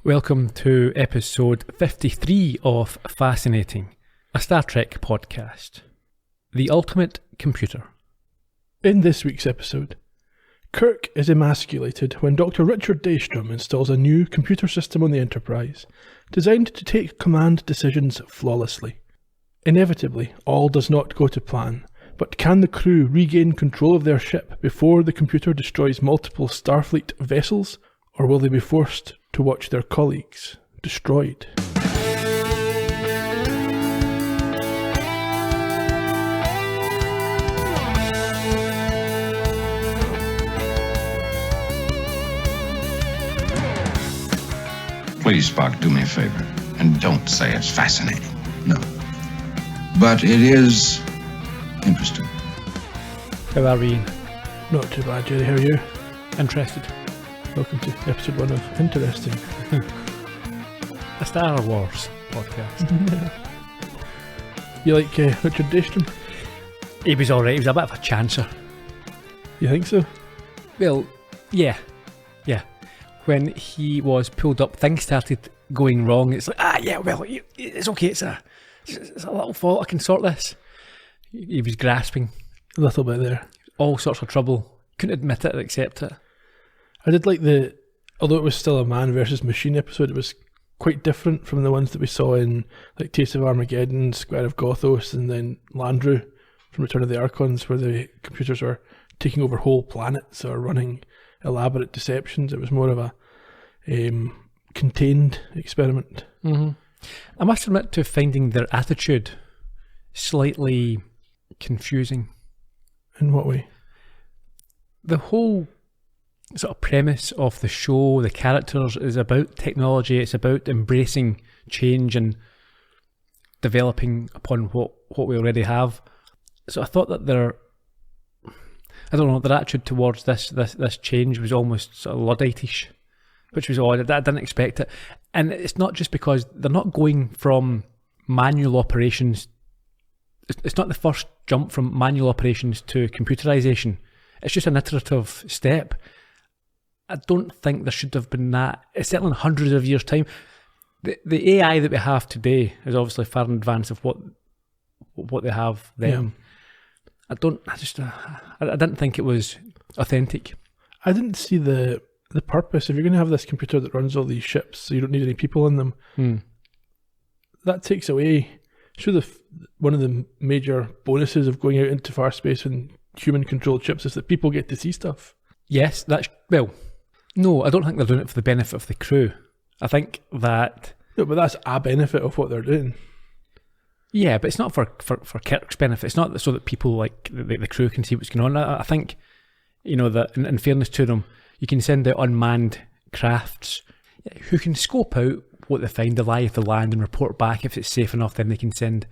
Welcome to episode 53 of Fascinating, a Star Trek podcast. The Ultimate Computer. In this week's episode, Kirk is emasculated when Dr. Richard Daystrom installs a new computer system on the Enterprise, designed to take command decisions flawlessly. Inevitably, all does not go to plan, but can the crew regain control of their ship before the computer destroys multiple Starfleet vessels, or will they be forced to watch their colleagues destroyed? Please, Spock, do me a favor, and don't say it's fascinating. No. But it is interesting. How are we, Ian? Not too bad, Gerry. How are you? Interested? Welcome to episode 1 of Interesting. A Star Wars podcast. You like Richard Daystrom? He was alright, he was a bit of a chancer. You think so? Well, yeah. When he was pulled up, things started going wrong. It's like, it's okay, it's a little fault, I can sort this. He was grasping. A little bit there. All sorts of trouble. Couldn't admit it or accept it. I did like although it was still a man versus machine episode, it was quite different from the ones that we saw in like Taste of Armageddon, Square of Gothos, and then Landru from Return of the Archons, where the computers are taking over whole planets or running elaborate deceptions. It was more of a contained experiment. Mm-hmm. I must admit to finding their attitude slightly confusing. In what way? The whole sort of premise of the show, the characters, is about technology. It's about embracing change and developing upon what we already have. So I thought that their attitude towards this change was almost sort of Luddite-ish, which was odd. I didn't expect it. And it's not just because they're not going from manual operations. It's not the first jump from manual operations to computerization. It's just an iterative step. I don't think there should have been that. It's certainly in hundreds of years' time. The AI that we have today is obviously far in advance of what they have then. Yeah. I didn't think it was authentic. I didn't see the purpose. If you're going to have this computer that runs all these ships, so you don't need any people in them, that takes away. Sure, one of the major bonuses of going out into far space and human-controlled ships is that people get to see stuff. Yes, no, I don't think they're doing it for the benefit of the crew. I think that... No, but that's a benefit of what they're doing. Yeah, but it's not for Kirk's benefit. It's not so that people like the crew can see what's going on. I think, that in fairness to them, you can send out unmanned crafts who can scope out what they find, the lie of the land, and report back. If it's safe enough, then they can send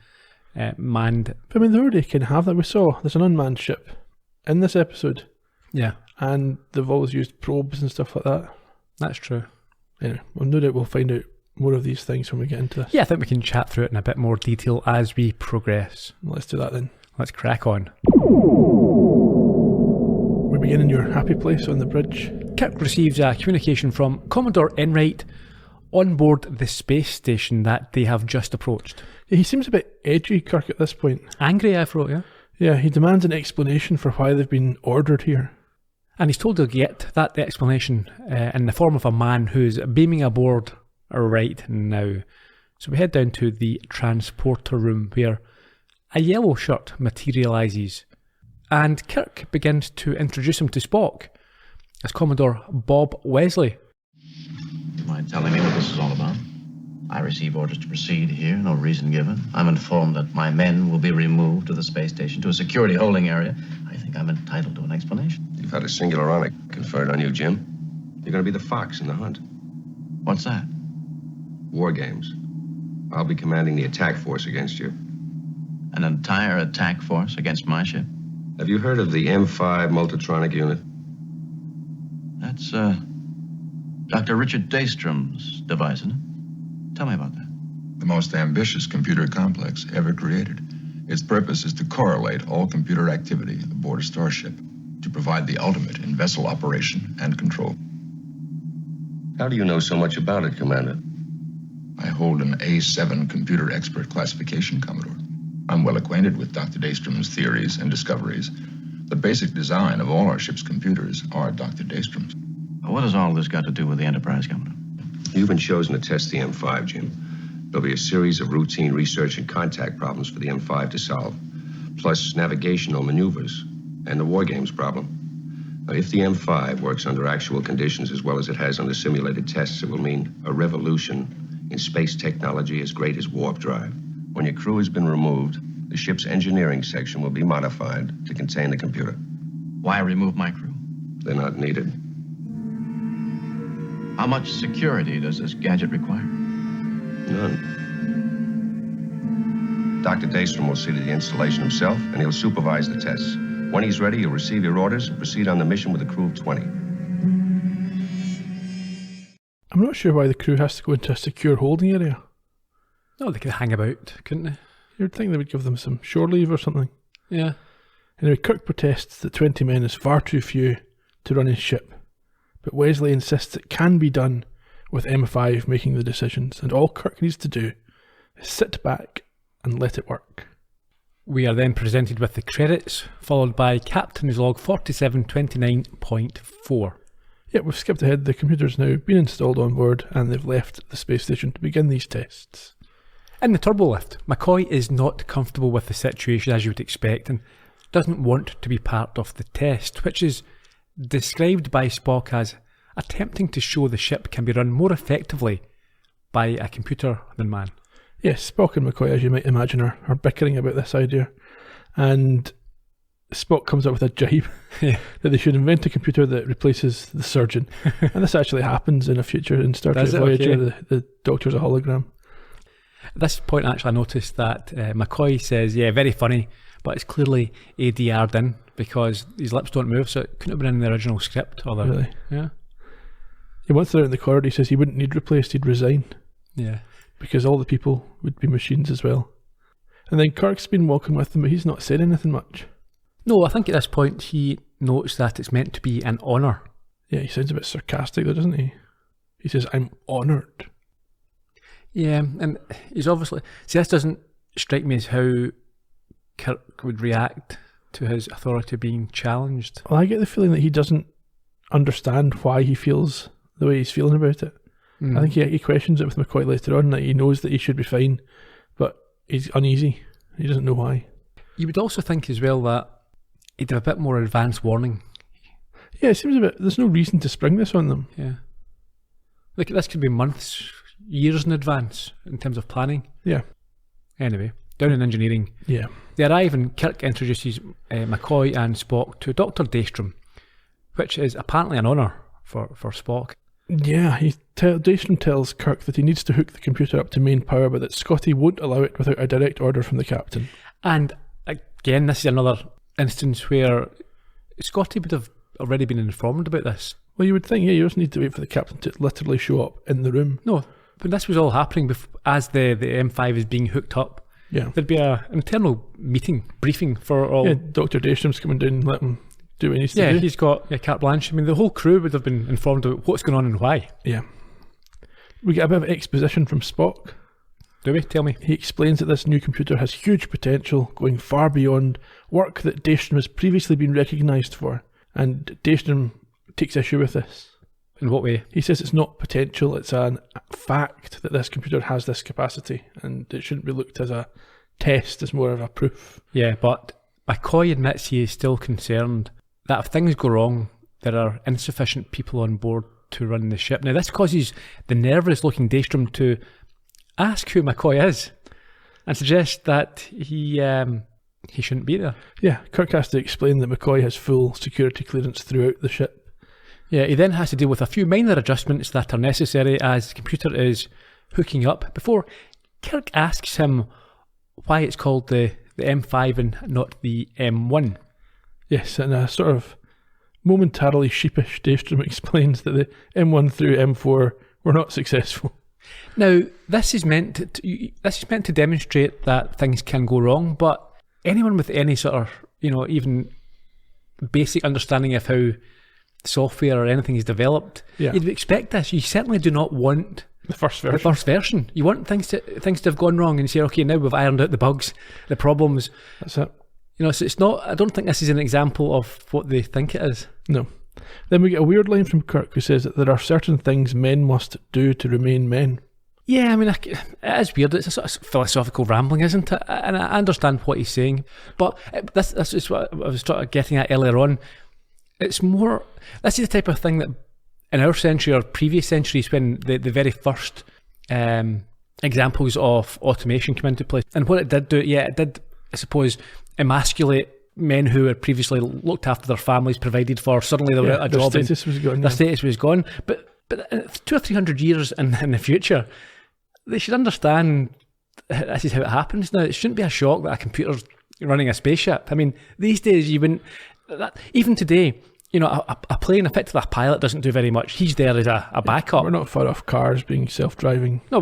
manned... But, they already can have that. We saw there's an unmanned ship in this episode. Yeah. And they've always used probes and stuff like that. That's true. Anyway, no doubt we'll find out more of these things when we get into this. Yeah, I think we can chat through it in a bit more detail as we progress. Let's do that then. Let's crack on. We begin in your happy place on the bridge. Kirk receives a communication from Commodore Enright on board the space station that they have just approached. Yeah, he seems a bit edgy, Kirk, at this point. Angry, I thought, yeah. Yeah, he demands an explanation for why they've been ordered here. And he's told to get that explanation in the form of a man who's beaming aboard right now. So we head down to the transporter room where a yellow shirt materialises and Kirk begins to introduce him to Spock as Commodore Bob Wesley. You mind telling me what this is all about? I receive orders to proceed here, no reason given. I'm informed that my men will be removed to the space station to a security holding area. I think I'm entitled to an explanation. You've had a singular honor conferred on you, Jim. You're going to be the fox in the hunt. What's that? War games. I'll be commanding the attack force against you. An entire attack force against my ship? Have you heard of the M5 Multitronic unit? That's, Dr. Richard Daystrom's device, isn't it? Tell me about that. The most ambitious computer complex ever created. Its purpose is to correlate all computer activity aboard a starship to provide the ultimate in vessel operation and control. How do you know so much about it, Commander? I hold an A7 computer expert classification, Commodore. I'm well acquainted with Dr. Daystrom's theories and discoveries. The basic design of all our ship's computers are Dr. Daystrom's. What has all this got to do with the Enterprise, Commodore? You've been chosen to test the M5, Jim. There'll be a series of routine research and contact problems for the M5 to solve, plus navigational maneuvers and the war games problem. Now, if the M5 works under actual conditions as well as it has under simulated tests, it will mean a revolution in space technology as great as warp drive. When your crew has been removed, the ship's engineering section will be modified to contain the computer. Why remove my crew? They're not needed. How much security does this gadget require? None. Dr. Daystrom will see to the installation himself, and he'll supervise the tests. When he's ready, you'll receive your orders and proceed on the mission with a crew of 20. I'm not sure why the crew has to go into a secure holding area. No, they could hang about, couldn't they? You'd think they would give them some shore leave or something. Yeah. Anyway, Kirk protests that 20 men is far too few to run his ship, but Wesley insists it can be done with M5 making the decisions, and all Kirk needs to do is sit back and let it work. We are then presented with the credits, followed by Captain's Log 4729.4. Yeah, we've skipped ahead. The computer's now been installed on board, and they've left the space station to begin these tests. In the turbo lift, McCoy is not comfortable with the situation as you would expect and doesn't want to be part of the test, which is described by Spock as attempting to show the ship can be run more effectively by a computer than man. Yes, Spock and McCoy, as you might imagine, are bickering about this idea, and Spock comes up with a jibe that they should invent a computer that replaces the surgeon. And this actually happens in a future in Star Trek Voyager. Okay. The Doctor's a hologram. At this point, actually, I noticed that McCoy says, yeah, very funny, but it's clearly ADR'd in because his lips don't move, so it couldn't have been in the original script. Or Really? Yeah. Once they're out in the corridor, he says he wouldn't need replaced, he'd resign. Yeah. Because all the people would be machines as well. And then Kirk's been walking with them, but he's not said anything much. No, I think at this point he notes that it's meant to be an honour. Yeah, he sounds a bit sarcastic though, doesn't he? He says, I'm honoured. Yeah, and he's obviously... See, this doesn't strike me as how Kirk would react to his authority being challenged. Well, I get the feeling that he doesn't understand why he feels the way he's feeling about it. I think he questions it with McCoy later on, that he knows that he should be fine, but he's uneasy. He doesn't know why. You would also think as well that he'd have a bit more advance warning. Yeah, it seems a bit... There's no reason to spring this on them. Yeah. Look, this could be months, years in advance in terms of planning. Yeah. Anyway, down in engineering. Yeah. They arrive and Kirk introduces McCoy and Spock to Dr. Daystrom, which is apparently an honour for Spock. Yeah, Daystrom tells Kirk that he needs to hook the computer up to main power, but that Scotty won't allow it without a direct order from the captain. And again, this is another instance where Scotty would have already been informed about this. Well, you would think, yeah, you just need to wait for the captain to literally show up in the room. No, but this was all happening as the M5 is being hooked up. Yeah. There'd be an internal briefing for all... Yeah, Dr. Daystrom's coming down and let him do what he needs to do. Yeah, he's got carte blanche. I mean, the whole crew would have been informed about what's going on and why. Yeah. We get a bit of exposition from Spock. Do we? Tell me. He explains that this new computer has huge potential, going far beyond work that Daystrom has previously been recognised for. And Daystrom takes issue with this. In what way? He says it's not potential, it's a fact that this computer has this capacity, and it shouldn't be looked as a test, it's more of a proof. Yeah, but McCoy admits he is still concerned that if things go wrong, there are insufficient people on board to run the ship. Now, this causes the nervous-looking Daystrom to ask who McCoy is and suggest that he shouldn't be there. Yeah, Kirk has to explain that McCoy has full security clearance throughout the ship. Yeah, he then has to deal with a few minor adjustments that are necessary as the computer is hooking up before Kirk asks him why it's called the M5 and not the M1. Yes, and a sort of momentarily sheepish Daystrom explains that the M1 through M4 were not successful. Now, this is meant to demonstrate that things can go wrong, but anyone with any sort of, even basic understanding of how software or anything he's developed, Yeah. you'd expect this. You certainly do not want The first the version. first version. You want things to have gone wrong, and you say, okay, now we've ironed out the bugs, the problems. That's it. So it's not. I don't think this is an example of what they think it is. No. Then we get a weird line from Kirk who says that there are certain things men must do to remain men. Yeah, I mean, it is weird. It's a sort of philosophical rambling, isn't it? And I understand what he's saying, but this is what I was sort of getting at earlier on. It's more. This is the type of thing that in our century or previous centuries, when the very first examples of automation came into place, and what it did do, it did, I suppose, emasculate men who had previously looked after their families, provided for. Suddenly they were out of their job. status was gone. Their Yeah. status was gone. But 200 or 300 years in the future, they should understand this is how it happens now. It shouldn't be a shock that a computer's running a spaceship. I mean, these days you wouldn't. Even today, a plane, effectively a pilot, doesn't do very much. He's there as a backup. We're not far off cars being self-driving. No,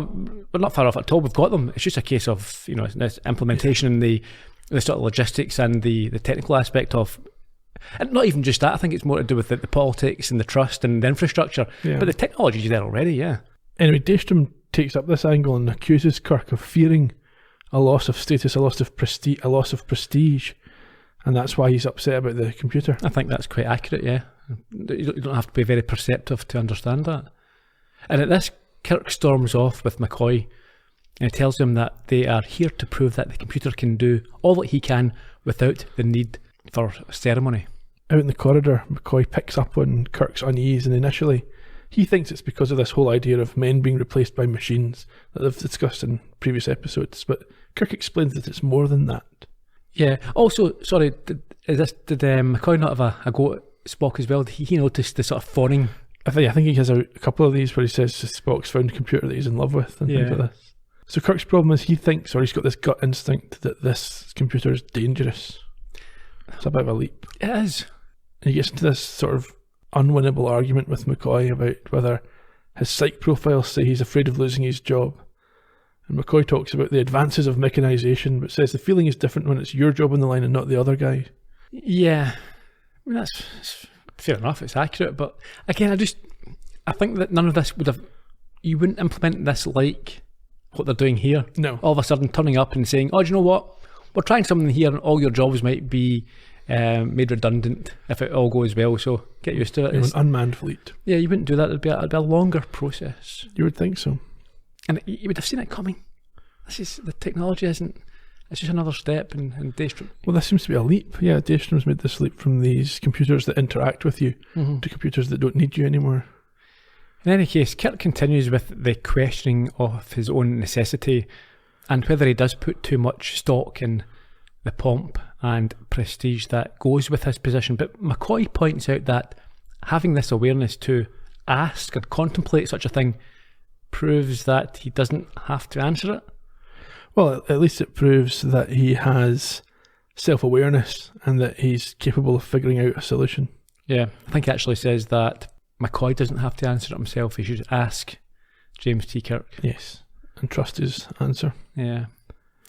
we're not far off at all. We've got them. It's just a case of this implementation and the sort of logistics and the technical aspect of. And not even just that. I think it's more to do with the politics and the trust and the infrastructure. Yeah. But the technology's there already. Yeah. Anyway, Daystrom takes up this angle and accuses Kirk of fearing a loss of status, a loss of prestige, and that's why he's upset about the computer. I think that's quite accurate, yeah. You don't have to be very perceptive to understand that. And at this, Kirk storms off with McCoy and he tells him that they are here to prove that the computer can do all that he can without the need for ceremony. Out in the corridor, McCoy picks up on Kirk's unease, and initially he thinks it's because of this whole idea of men being replaced by machines that they've discussed in previous episodes, but Kirk explains that it's more than that. Yeah. Also, sorry, did McCoy not have a go at Spock as well? Did he noticed the sort of fawning? I think he has a couple of these where he says Spock's found a computer that he's in love with and things like this. So Kirk's problem is he thinks, or he's got this gut instinct, that this computer is dangerous. It's a bit of a leap. It is. And he gets into this sort of unwinnable argument with McCoy about whether his psych profiles say he's afraid of losing his job. And McCoy talks about the advances of mechanisation, but says the feeling is different when it's your job on the line and not the other guy. Yeah. I mean, that's fair enough. It's accurate. But again, I think that none of this you wouldn't implement this like what they're doing here. No. All of a sudden turning up and saying, oh, do you know what? We're trying something here and all your jobs might be made redundant if it all goes well, so get used to it. An unmanned fleet. Yeah, you wouldn't do that. It'd be a longer process. You would think so. And you would have seen it coming. The technology isn't. It's just another step in Daystrom. Well, this seems to be a leap. Yeah, Daystrom's made this leap from these computers that interact with you to computers that don't need you anymore. In any case, Kirk continues with the questioning of his own necessity and whether he does put too much stock in the pomp and prestige that goes with his position. But McCoy points out that having this awareness to ask or contemplate such a thing proves that he doesn't have to answer it. Well, at least it proves that he has self-awareness and that he's capable of figuring out a solution. Yeah, I think it actually says that McCoy doesn't have to answer it himself. He should ask James T. Kirk. Yes, and trust his answer. Yeah.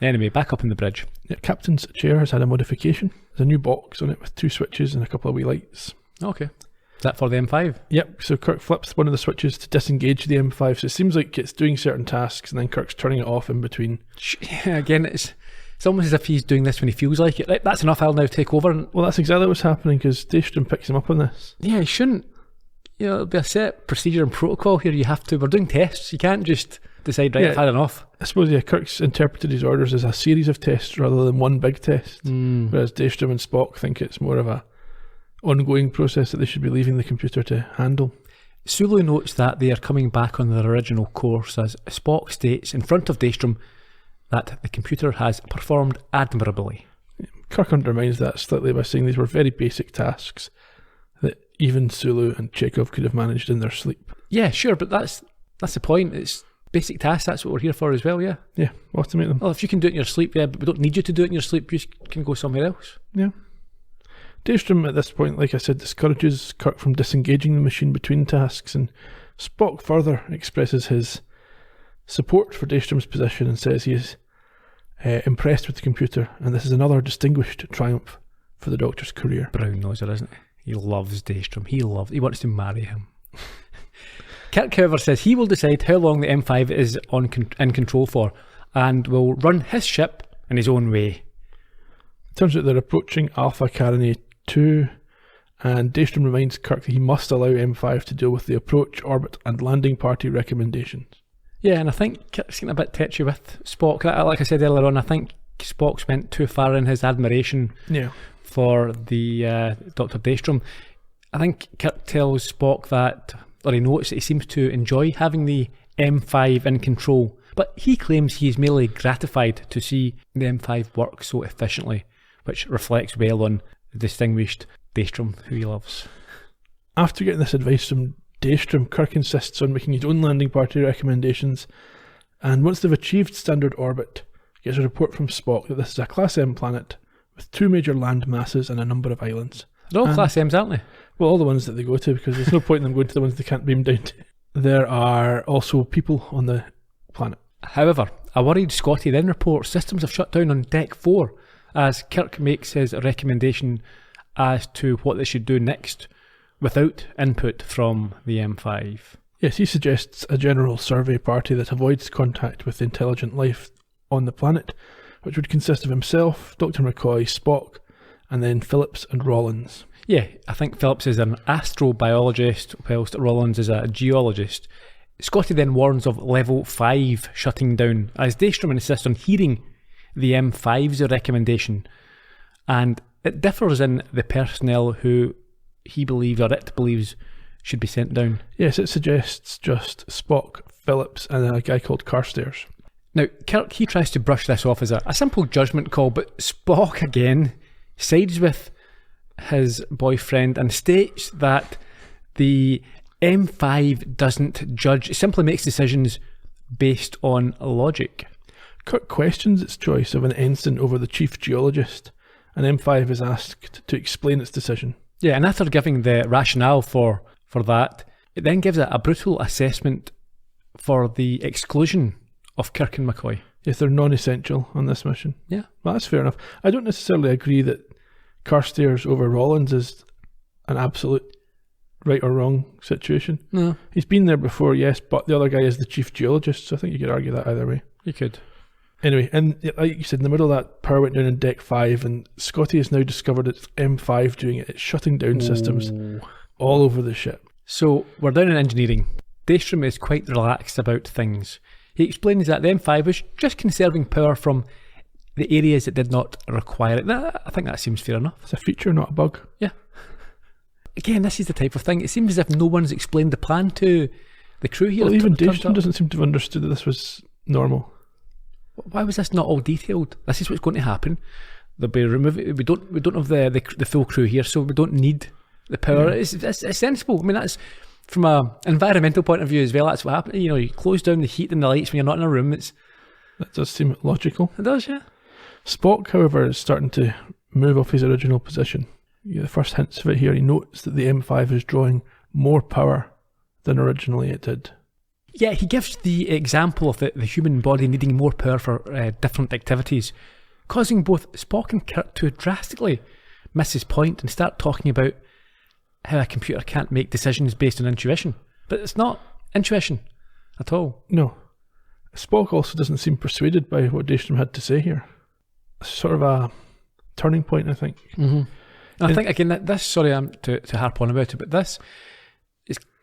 Anyway, back up in the bridge. Yeah, Captain's chair has had a modification. There's a new box on it with 2 switches and a couple of wee lights. Okay. Is that for the M5? Yep, so Kirk flips one of the switches to disengage the M5, so it seems like it's doing certain tasks and then Kirk's turning it off in between. Yeah, again, it's almost as if he's doing this when he feels like it. Like, that's enough, I'll now take over. Well, that's exactly what's happening because Daystrom picks him up on this. Yeah, he shouldn't. There'll be a set procedure and protocol here. We're doing tests. You can't just decide, right, I've had enough. I suppose, Kirk's interpreted his orders as a series of tests rather than one big test. Whereas Daystrom and Spock think it's more of a ongoing process that they should be leaving the computer to handle. Sulu notes that they are coming back on their original course as Spock states in front of Daystrom that the computer has performed admirably. Kirk undermines that slightly by saying these were very basic tasks that even Sulu and Chekhov could have managed in their sleep. Yeah, sure, but that's the point. It's basic tasks, that's what we're here for as well, yeah? Yeah, automate them. Well, if you can do it in your sleep, yeah, but we don't need you to do it in your sleep, you can go somewhere else. Yeah. Daystrom at this point, like I said, discourages Kirk from disengaging the machine between tasks, and Spock further expresses his support for Daystrom's position and says he is impressed with the computer, and this is another distinguished triumph for the Doctor's career. Brown noser, isn't He loves Daystrom. He wants to marry him. Kirk, however, says he will decide how long the M5 is in control for and will run his ship in his own way. Turns out they're approaching Alpha Carinae 2, and Daystrom reminds Kirk that he must allow M5 to deal with the approach, orbit, and landing party recommendations. Yeah, and I think Kirk's getting a bit tetchy with Spock. Like I said earlier on, I think Spock's went too far in his admiration for the Dr. Daystrom. I think Kirk tells Spock that, or he notes that he seems to enjoy having the M5 in control, but he claims he is merely gratified to see the M5 work so efficiently, which reflects well on the distinguished Daystrom, who he loves. After getting this advice from Daystrom, Kirk insists on making his own landing party recommendations, and once they've achieved standard orbit, gets a report from Spock that this is a Class M planet with 2 major land masses and a number of islands. They're all Class M's, aren't they? Well, all the ones that they go to, because there's no point in them going to the ones they can't beam down to. There are also people on the planet. However, a worried Scotty then reports systems have shut down on Deck 4 as Kirk makes his recommendation as to what they should do next without input from the M5. Yes, he suggests a general survey party that avoids contact with intelligent life on the planet, which would consist of himself, Dr. McCoy, Spock, and then Phillips and Rollins. Yeah, I think Phillips is an astrobiologist, whilst Rollins is a geologist. Scotty then warns of level 5 shutting down, as Daystrom insists on hearing the M5's recommendation, and it differs in the personnel who he believes, or it believes, should be sent down. Yes, it suggests just Spock, Phillips, and a guy called Carstairs. Now, Kirk, he tries to brush this off as a simple judgment call, but Spock, again, sides with his boyfriend and states that the M5 doesn't judge, it simply makes decisions based on logic. Kirk questions its choice of an ensign over the chief geologist, and M5 is asked to explain its decision. Yeah, and after giving the rationale for that, it then gives a brutal assessment for the exclusion of Kirk and McCoy. Yes, they're non-essential on this mission. Yeah. Well, that's fair enough. I don't necessarily agree that Carstairs over Rollins is an absolute right or wrong situation. No. He's been there before, yes, but the other guy is the chief geologist, so I think you could argue that either way. You could. Anyway, and like you said, in the middle of that, power went down in Deck 5, and Scotty has now discovered it's M5 doing it. It's shutting down systems all over the ship. So, we're down in engineering. Daystrom is quite relaxed about things. He explains that the M5 was just conserving power from the areas that did not require it. I think that seems fair enough. It's a feature, not a bug. Yeah. Again, this is the type of thing. It seems as if no one's explained the plan to the crew here. Well, even Daystrom doesn't seem to have understood that this was normal. Why was this not all detailed? This is what's going to happen. They'll be removed. We don't have the full crew here, so we don't need the power. Yeah. It's sensible. I mean, that's from a environmental point of view as well. That's what happened. You know, you close down the heat and the lights when you're not in a room. That does seem logical. It does, yeah. Spock, however, is starting to move off his original position. You get the first hints of it here. He notes that the M5 is drawing more power than originally it did. Yeah, he gives the example of the human body needing more power for different activities, causing both Spock and Kirk to drastically miss his point and start talking about how a computer can't make decisions based on intuition. But it's not intuition at all. No. Spock also doesn't seem persuaded by what Daystrom had to say here. It's sort of a turning point, I think. Mm-hmm. I think, again, this, sorry to harp on about it, but this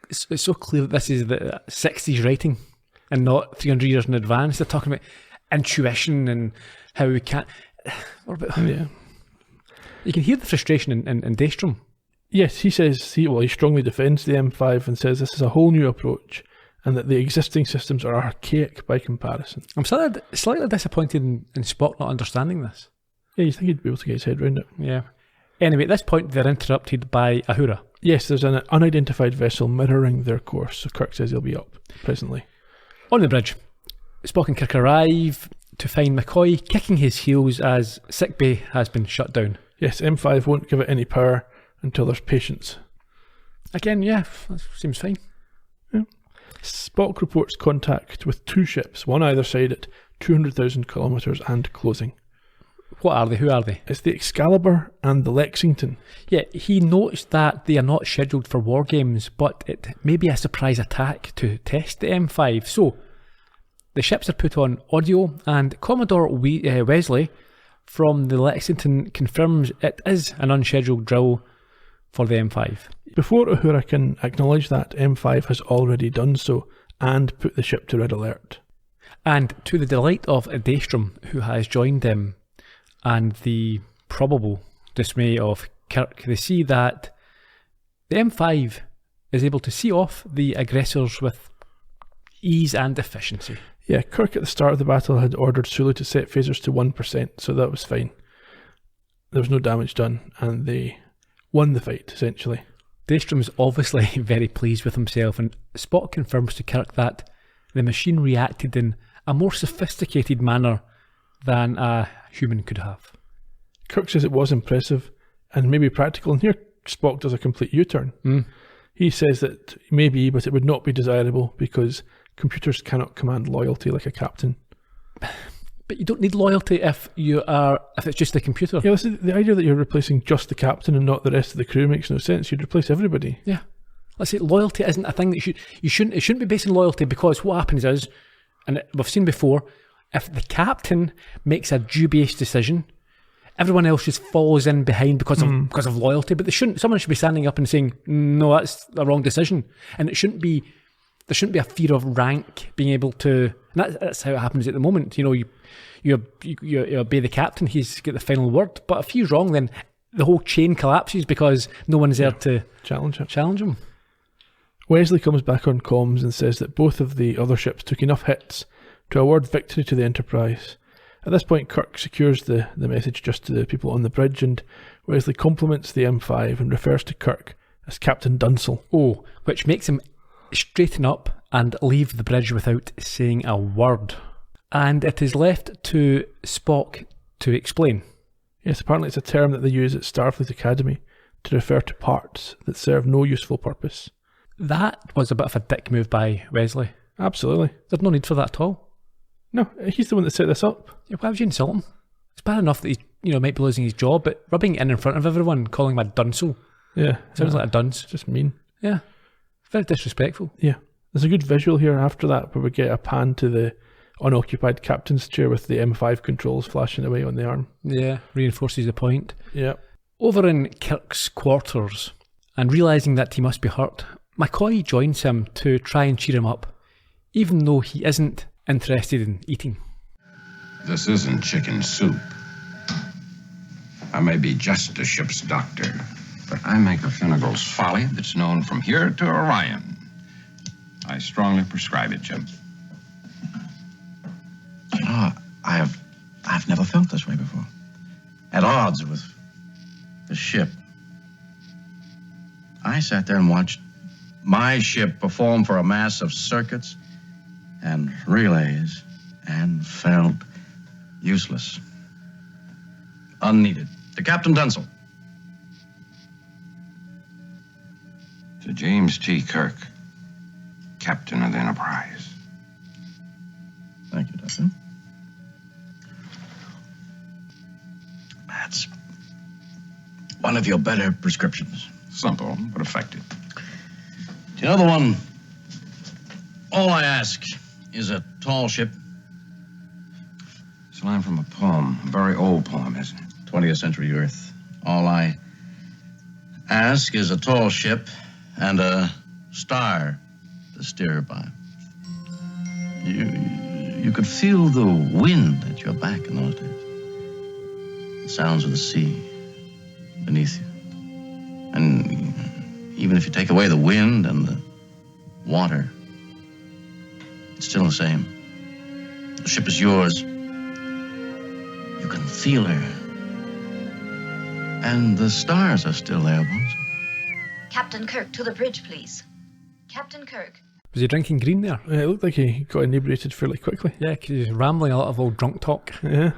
it's so clear that this is the 60s writing and not 300 years in advance. They're talking about intuition and how we can't... Yeah. You can hear the frustration in Daystrom. Yes, he says, he strongly defends the M5 and says this is a whole new approach and that the existing systems are archaic by comparison. I'm slightly disappointed in Spock not understanding this. Yeah, you think he'd be able to get his head around it. Yeah. Anyway, at this point, they're interrupted by Uhura. Yes, there's an unidentified vessel mirroring their course, so Kirk says he'll be up presently. On the bridge, Spock and Kirk arrive to find McCoy kicking his heels as sickbay has been shut down. Yes, M5 won't give it any power until there's patience. Again, yeah, that seems fine. Yeah. Spock reports contact with 2 ships, one either side at 200,000 kilometres and closing. What are they? Who are they? It's the Excalibur and the Lexington. Yeah, he notes that they are not scheduled for war games, but it may be a surprise attack to test the M5. So, the ships are put on audio, and Commodore Wesley from the Lexington confirms it is an unscheduled drill for the M5. Before Uhura can acknowledge that, M5 has already done so and put the ship to red alert. And to the delight of Daystrom, who has joined them, and the probable dismay of Kirk, they see that the M5 is able to see off the aggressors with ease and efficiency. Yeah, Kirk at the start of the battle had ordered Sulu to set phasers to 1%, so that was fine. There was no damage done, and they won the fight, essentially. Daystrom's obviously very pleased with himself, and Spock confirms to Kirk that the machine reacted in a more sophisticated manner than a human could have. Kirk says it was impressive and maybe practical, and here Spock does a complete U-turn. He says that maybe, but it would not be desirable because computers cannot command loyalty like a captain. But you don't need loyalty if it's just the computer. Yeah, listen, the idea that you're replacing just the captain and not the rest of the crew makes no sense. You'd replace everybody. Yeah. Let's say loyalty isn't a thing that it shouldn't be based on loyalty, because what happens is, and we've seen before, if the captain makes a dubious decision, everyone else just follows in behind because of loyalty. But someone should be standing up and saying, no, that's the wrong decision. And there shouldn't be a fear of rank being able to, and that's how it happens at the moment. You know, you obey the captain, he's got the final word. But if he's wrong, then the whole chain collapses because no one's there to challenge him. Wesley comes back on comms and says that both of the other ships took enough hits to award victory to the Enterprise. At this point, Kirk secures the message just to the people on the bridge, and Wesley compliments the M5 and refers to Kirk as Captain Dunsel. Oh, which makes him straighten up and leave the bridge without saying a word. And it is left to Spock to explain. Yes, apparently it's a term that they use at Starfleet Academy to refer to parts that serve no useful purpose. That was a bit of a dick move by Wesley. Absolutely. There's no need for that at all. No, he's the one that set this up. Yeah, why would you insult him? It's bad enough that he might be losing his job, but rubbing it in front of everyone, calling him a dunsel. Yeah. Sounds like a dunce. Just mean. Yeah. Very disrespectful. Yeah. There's a good visual here after that where we get a pan to the unoccupied captain's chair with the M5 controls flashing away on the arm. Yeah, reinforces the point. Yeah. Over in Kirk's quarters, and realising that he must be hurt, McCoy joins him to try and cheer him up, even though he isn't interested in eating. This isn't chicken soup. I may be just a ship's doctor, but I make a Finnegal's Folly that's known from here to Orion. I strongly prescribe it, Jim. You know, I've never felt this way before. At odds with the ship. I sat there and watched my ship perform for a mass of circuits and relays and felt useless. Unneeded. To Captain Dunsel. To James T. Kirk, Captain of the Enterprise. Thank you, Doctor. That's one of your better prescriptions. Simple, but effective. Do you know the one? All I ask is a tall ship. It's a line from a poem, a very old poem, isn't it? 20th century Earth. All I ask is a tall ship and a star to steer by. You could feel the wind at your back in those days. The sounds of the sea beneath you. And even if you take away the wind and the water, it's still the same. The ship is yours. You can feel her. And the stars are still there, Bones. Captain Kirk, to the bridge, please. Captain Kirk. Was he drinking green there? It looked like he got inebriated fairly quickly. Yeah, because he's rambling a lot of old drunk talk. Yeah.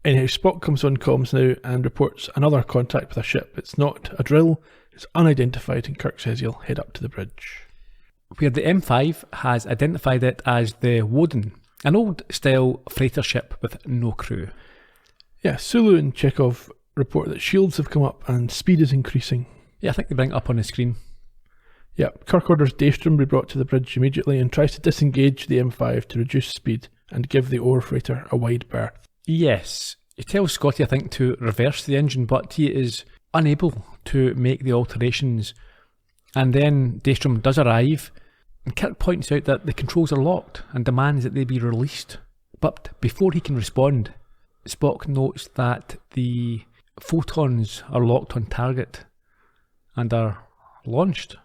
Anyhow, Spock comes on comms now and reports another contact with a ship. It's not a drill, it's unidentified, and Kirk says he'll head up to the bridge. Where the M5 has identified it as the Woden, an old-style freighter ship with no crew. Yeah, Sulu and Chekhov report that shields have come up and speed is increasing. Yeah, I think they bring it up on the screen. Yeah, Kirk orders Daystrom be brought to the bridge immediately and tries to disengage the M5 to reduce speed and give the ore freighter a wide berth. Yes, he tells Scotty, I think, to reverse the engine, but he is unable to make the alterations. And then Daystrom does arrive, and Kirk points out that the controls are locked and demands that they be released. But before he can respond, Spock notes that the photons are locked on target and are launched.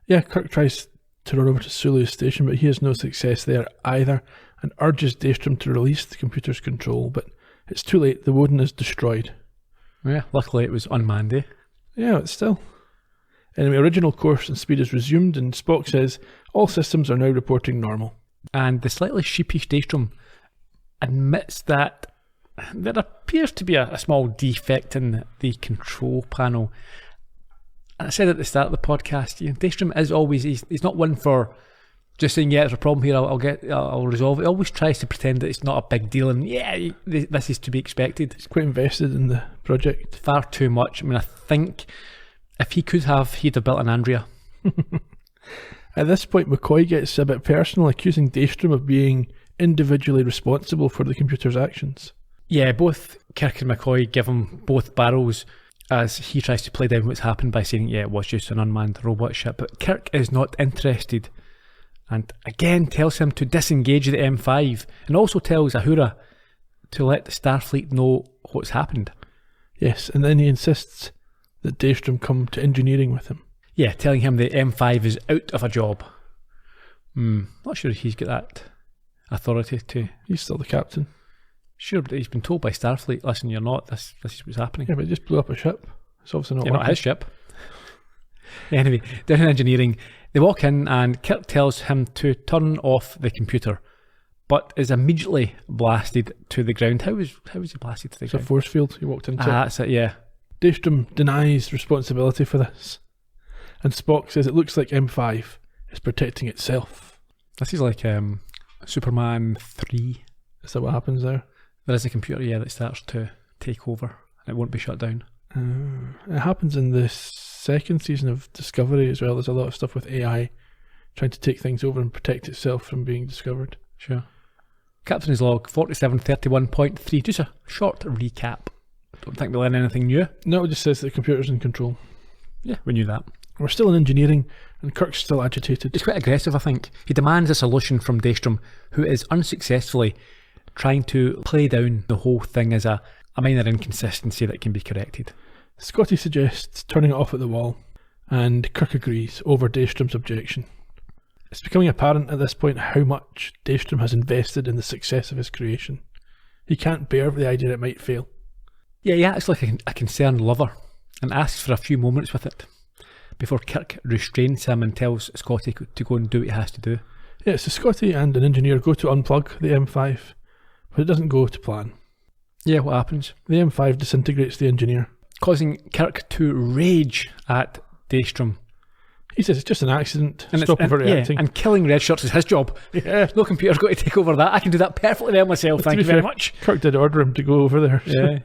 Yeah, Kirk tries to run over to Sulu's station, but he has no success there either and urges Daystrom to release the computer's control, but it's too late. The Woden is destroyed. Yeah, luckily it was unmanned, eh? Yeah, but still. Anyway, original course and speed is resumed, and Spock says all systems are now reporting normal. And the slightly sheepish Daystrom admits that there appears to be a small defect in the control panel. And I said at the start of the podcast, Daystrom is always, he's not one for just saying, yeah, there's a problem here, I'll resolve it. He always tries to pretend that it's not a big deal, and yeah, this is to be expected. He's quite invested in the project. Far too much. I mean, I think if he could have, he'd have built an Andrea. At this point, McCoy gets a bit personal, accusing Daystrom of being individually responsible for the computer's actions. Yeah, both Kirk and McCoy give him both barrels as he tries to play down what's happened by saying, yeah, it was just an unmanned robot ship. But Kirk is not interested, and again tells him to disengage the M5, and also tells Uhura to let the Starfleet know what's happened. Yes, and then he insists that Daystrom come to engineering with him. Yeah, telling him the M5 is out of a job. Not sure if he's got that authority to... He's still the captain. Sure, but he's been told by Starfleet, listen, you're not, this is what's happening. Yeah, but he just blew up a ship. It's obviously not working. Not his ship. Anyway, down in engineering, they walk in and Kirk tells him to turn off the computer, but is immediately blasted to the ground. How was he blasted to the ground? It's a force field he walked into. That's it, yeah. Daystrom denies responsibility for this, and Spock says it looks like M5 is protecting itself. This is like Superman 3. Is that what happens there? There is a computer, yeah, that starts to take over. It won't be shut down. It happens in the second season of Discovery as well. There's a lot of stuff with AI trying to take things over and protect itself from being discovered. Sure. Captain's log 4731.3. Just a short recap. Don't think we learn anything new. No, it just says that the computer's in control. Yeah, we knew that. We're still in engineering, and Kirk's still agitated. He's quite aggressive, I think. He demands a solution from Daystrom, who is unsuccessfully trying to play down the whole thing as a minor inconsistency that can be corrected. Scotty suggests turning it off at the wall, and Kirk agrees over Daystrom's objection. It's becoming apparent at this point how much Daystrom has invested in the success of his creation. He can't bear the idea it might fail. Yeah, he acts like a concerned lover and asks for a few moments with it before Kirk restrains him and tells Scotty to go and do what he has to do. Yeah, so Scotty and an engineer go to unplug the M5, but it doesn't go to plan. Yeah, what happens? The M5 disintegrates the engineer, causing Kirk to rage at Daystrom. He says it's just an accident. Stop overreacting. Yeah, and killing red shirts is his job. Yeah. No computer's got to take over that. I can do that perfectly well myself, thank you very much. Kirk did order him to go over there. So. Yeah.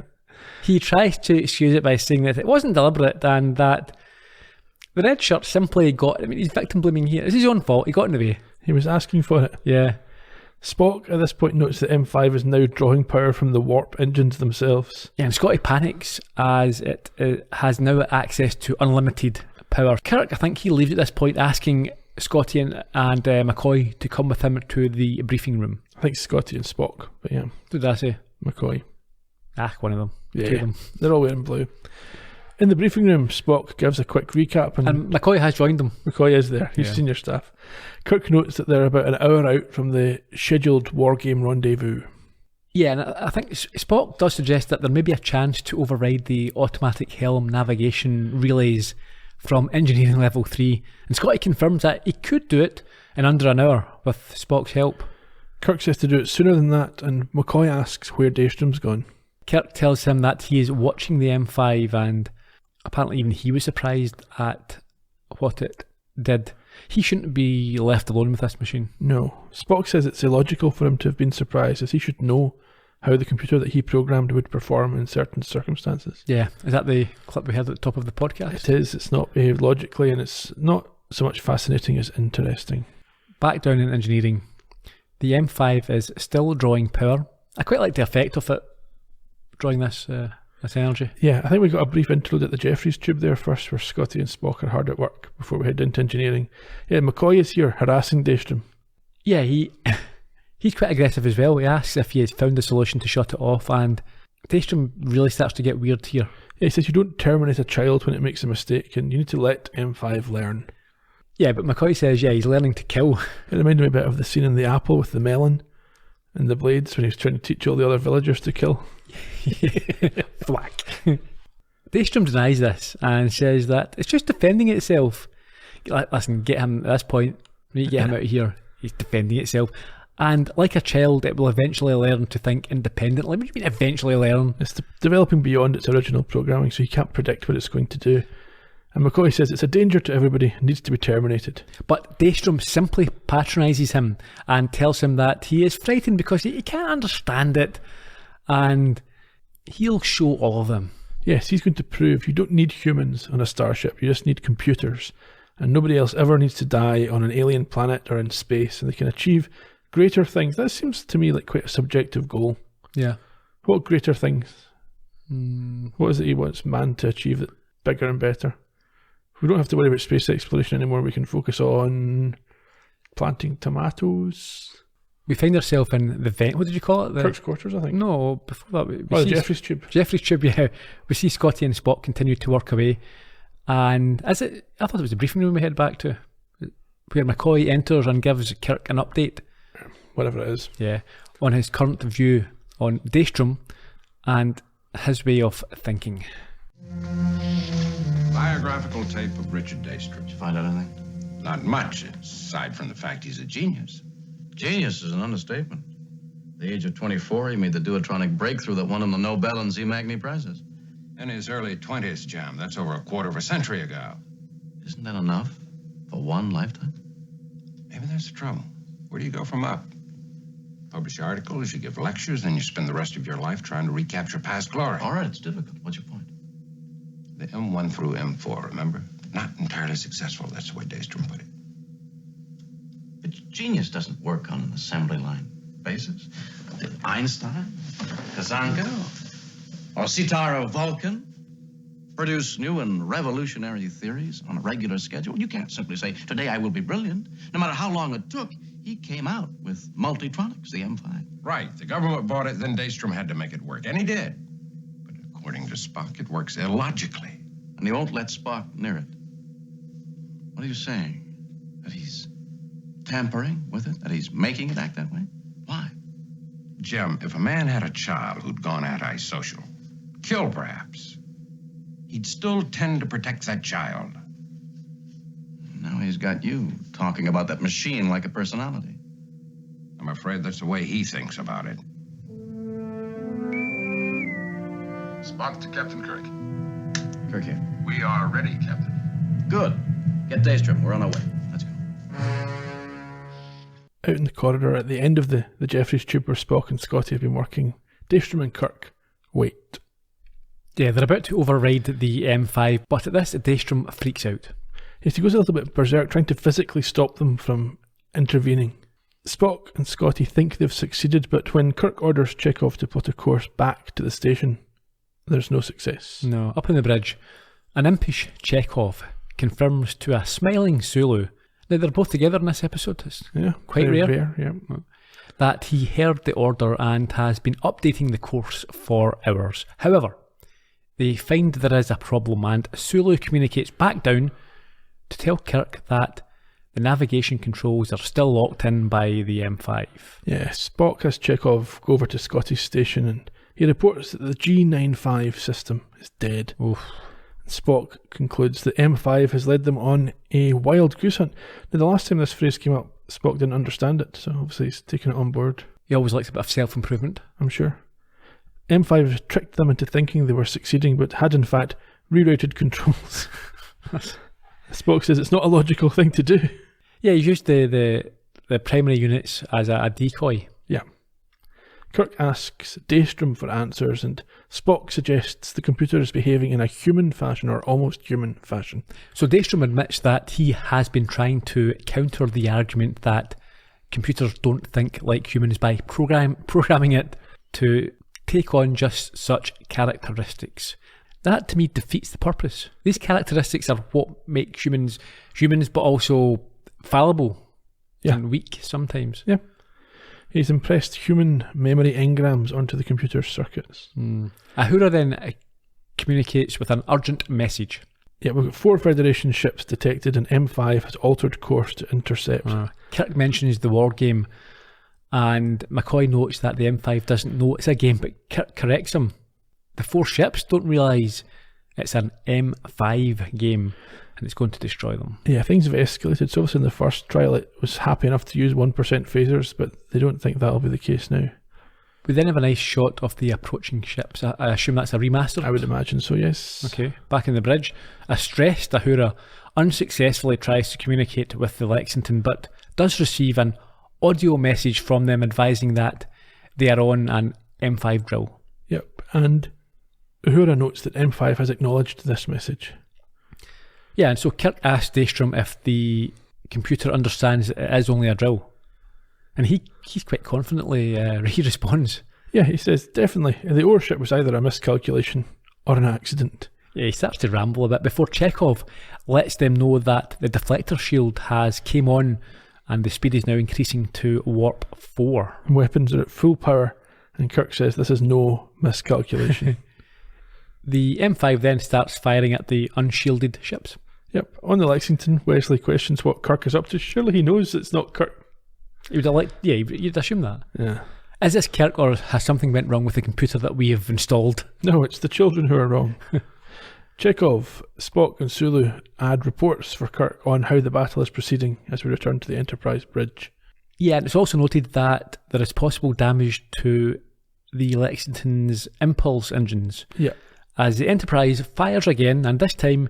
He tries to excuse it by saying that it wasn't deliberate and that the red shirt simply got... I mean, he's victim blaming here. It's his own fault. He got in the way. He was asking for it. Yeah. Spock at this point notes that M5 is now drawing power from the warp engines themselves. Yeah, and Scotty panics as it has now access to unlimited power. Kirk, I think he leaves at this point asking Scotty and McCoy to come with him to the briefing room. I think Scotty and Spock, but yeah. What did I say? McCoy. One of them. Yeah, Two of them. They're all wearing blue. In the briefing room, Spock gives a quick recap. And McCoy has joined them. McCoy is there. He's senior staff. Kirk notes that they're about an hour out from the scheduled war game rendezvous. Yeah, and I think Spock does suggest that there may be a chance to override the automatic helm navigation relays from engineering level 3. And Scotty confirms that he could do it in under an hour with Spock's help. Kirk says to do it sooner than that, and McCoy asks where Daystrom's gone. Kirk tells him that he is watching the M5 and apparently even he was surprised at what it did. He shouldn't be left alone with this machine. No. Spock says it's illogical for him to have been surprised, as he should know how the computer that he programmed would perform in certain circumstances. Yeah, is that the clip we heard at the top of the podcast? It is. It's not behaved logically, and it's not so much fascinating as interesting. Back down in engineering, the M5 is still drawing power. I quite like the effect of it drawing this energy. Yeah, I think we got a brief interlude at the Jeffries tube there first, where Scotty and Spock are hard at work before we head into engineering. Yeah, McCoy is here harassing Daystrom. Yeah, he's quite aggressive as well. He asks if he has found a solution to shut it off, and Daystrom really starts to get weird here. Yeah, he says you don't terminate a child when it makes a mistake, and you need to let M5 learn. Yeah, but McCoy says, yeah, he's learning to kill. It reminded me a bit of the scene in The Apple with the melon and the blades when he was trying to teach all the other villagers to kill. Thwack. Daystrom denies this and says that it's just defending itself. Listen, get him at this point. We need to get him out of here. He's defending itself. And like a child, it will eventually learn to think independently. What do you mean eventually learn? It's developing beyond its original programming, so you can't predict what it's going to do. And McCoy says it's a danger to everybody and needs to be terminated. But Daystrom simply patronises him and tells him that he is frightened because he can't understand it, and he'll show all of them. Yes, he's going to prove you don't need humans on a starship, you just need computers. And nobody else ever needs to die on an alien planet or in space, and they can achieve greater things. That seems to me like quite a subjective goal. Yeah. What greater things? What is it he wants man to achieve that bigger and better? We don't have to worry about space exploration anymore. We can focus on planting tomatoes. We find ourselves in the vent. What did you call it? Kirk's quarters, I think. No, before that. The Jeffries tube. Jeffries tube, yeah. We see Scotty and Spock continue to work away. And I thought it was a briefing room we head back to, where McCoy enters and gives Kirk an update. Whatever it is. Yeah. On his current view on Daystrom and his way of thinking. Biographical tape of Richard Daystrom. Did you find out anything? Not much, aside from the fact he's a genius. Genius is an understatement. At the age of 24, he made the duotronic breakthrough that won him the Nobel and Z. Magny prizes. In his early 20s, Jam. That's over a quarter of a century ago. Isn't that enough for one lifetime? Maybe that's the trouble. Where do you go from up? Publish articles, you give lectures, then you spend the rest of your life trying to recapture past glory. All right, it's difficult. What's your point? The M1 through M4, remember? Not entirely successful, that's the way Daystrom put it. But genius doesn't work on an assembly line basis. Did Einstein, Kazanka, or Sitaro Vulcan produce new and revolutionary theories on a regular schedule? You can't simply say, today I will be brilliant. No matter how long it took, he came out with Multitronics, the M5. Right, the government bought it, then Daystrom had to make it work, and he did. But according to Spock, it works illogically. And he won't let Spock near it. What are you saying? That he's tampering with it? That he's making it act that way? Why? Jim, if a man had a child who'd gone antisocial, killed perhaps, he'd still tend to protect that child. Now he's got you talking about that machine like a personality. I'm afraid that's the way he thinks about it. Spock to Captain Kirk. Kirk here. We are ready, Captain. Good. Get Daystrom. We're on our way. Let's go. Out in the corridor at the end of the Jeffries tube where Spock and Scotty have been working, Daystrom and Kirk wait. Yeah, they're about to override the M5, but at this, Daystrom freaks out. Yes, he goes a little bit berserk, trying to physically stop them from intervening. Spock and Scotty think they've succeeded, but when Kirk orders Chekhov to plot a course back to the station, there's no success. No, up on the bridge, an impish Chekhov confirms to a smiling Sulu, now they're both together in this episode, it's quite rare, yeah. that he heard the order and has been updating the course for hours. However, they find there is a problem, and Sulu communicates back down to tell Kirk that the navigation controls are still locked in by the M5. Yeah, Spock has Chekhov go over to Scotty's station and he reports that the G95 system is dead. Oof. Spock concludes that M5 has led them on a wild goose hunt. Now, the last time this phrase came up, Spock didn't understand it, so obviously he's taken it on board. He always likes a bit of self-improvement. I'm sure. M5 has tricked them into thinking they were succeeding, but had in fact rerouted controls. Spock says it's not a logical thing to do. Yeah, he's used the primary units as a decoy. Yeah. Kirk asks Daystrom for answers, and Spock suggests the computer is behaving in a human fashion, or almost human fashion. So Daystrom admits that he has been trying to counter the argument that computers don't think like humans by programming it to take on just such characteristics. That, to me, defeats the purpose. These characteristics are what make humans, but also fallible and weak sometimes. Yeah. He's impressed human memory engrams onto the computer's circuits. Uhura then communicates with an urgent message. Yeah, we've got 4 Federation ships detected, and M5 has altered course to intercept. Kirk mentions the war game, and McCoy notes that the M5 doesn't know it's a game, but Kirk corrects him. The 4 ships don't realise it's an M5 game, and it's going to destroy them. Yeah, things have escalated. So obviously in the first trial it was happy enough to use 1% phasers, but they don't think that'll be the case now. We then have a nice shot of the approaching ships. I assume that's a remaster? I would imagine so, yes. Okay, back in the bridge. A stressed Uhura unsuccessfully tries to communicate with the Lexington, but does receive an audio message from them advising that they are on an M5 drill. Yep, and Uhura notes that M5 has acknowledged this message. Yeah, and so Kirk asks Daystrom if the computer understands it is only a drill. And he's quite confidently, he responds. Yeah, he says, definitely. The ore ship was either a miscalculation or an accident. Yeah, he starts to ramble a bit before Chekhov lets them know that the deflector shield has came on and the speed is now increasing to warp 4. Weapons are at full power, and Kirk says this is no miscalculation. The M5 then starts firing at the unshielded ships. Yep, on the Lexington, Wesley questions what Kirk is up to. Surely he knows it's not Kirk. You'd assume that. Yeah. Is this Kirk, or has something went wrong with the computer that we have installed? No, it's the children who are wrong. Chekhov, Spock and Sulu add reports for Kirk on how the battle is proceeding as we return to the Enterprise bridge. Yeah, and it's also noted that there is possible damage to the Lexington's impulse engines. Yeah. As the Enterprise fires again, and this time